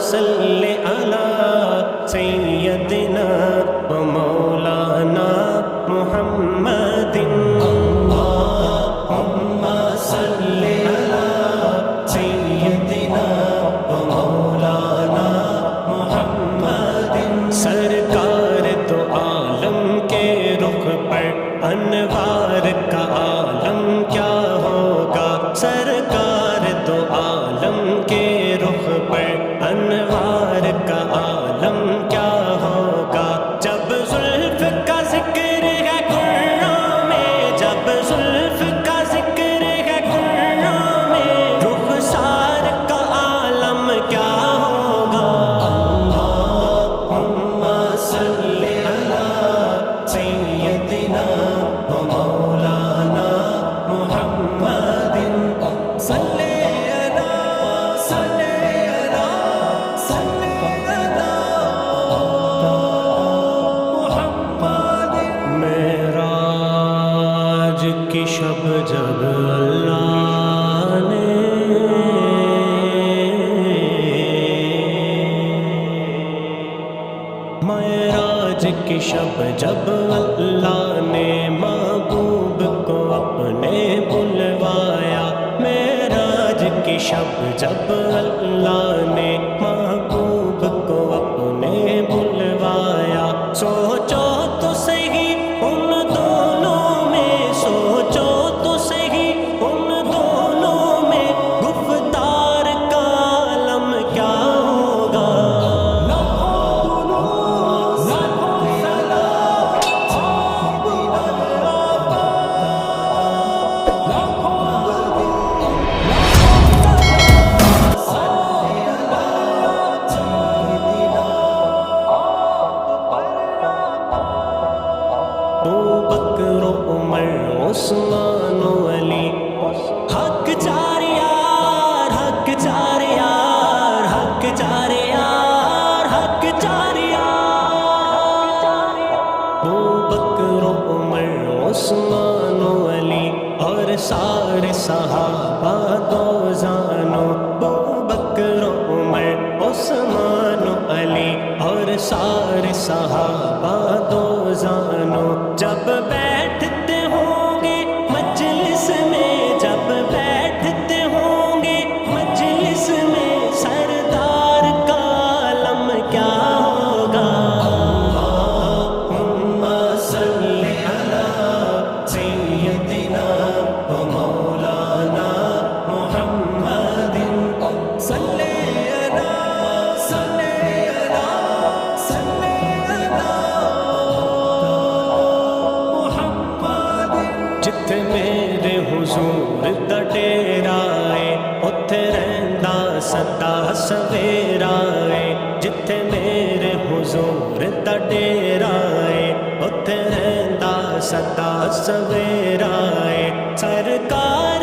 صلی علی سیدنا و مولانا محمد اللہم صلی علی سیدنا و مولانا محمد سرکار تو عالم کے رخ پر انوار کا عالم کیا ہوگا سرکار تو عالم کے رخ پر انوار کا عالم کیا ہوگا جب زلف کا ذکر ہے قرآن میں جب زلف کا ذکر ہے قرآن میں رخسار کا عالم کیا ہوگا اللہم صلی علی سیدنا و مولانا محمد صلی کی شب جب اللہ نے معراج کی شب جب اللہ نے محبوب کو اپنے بلوایا معراج کی شب جب اللہ نے محبوب کو اپنے بلوایا سوچو تو صحیح ان دونوں میں سوچو تو صحیح ان دونوں میں گفتار کا عالم کیا ہوگا بکر و عمر عثمان و علی حق چار یار حق چار یار حق چار یار حق چار یار بکر و عمر عثمان و علی اور سارے صحابہ دو زانو بکر و عمر عثمان و علی اور سارے صحابہ دو زانو جب بیٹھتے ہوں گے مجلس میں جب بیٹھتے ہوں گے مجلس میں سردار کا عالم کیا ہوگا اللہم صلی علی سیدنا و مولانا محمد صلی جتھے میرے حضور دا ڈیرا ہے اتھے رہندا سدا سویرا ہے جتھے میرے حضور دا ڈیرا ہے اتھے رہندا سدا سویرا ہے سرکار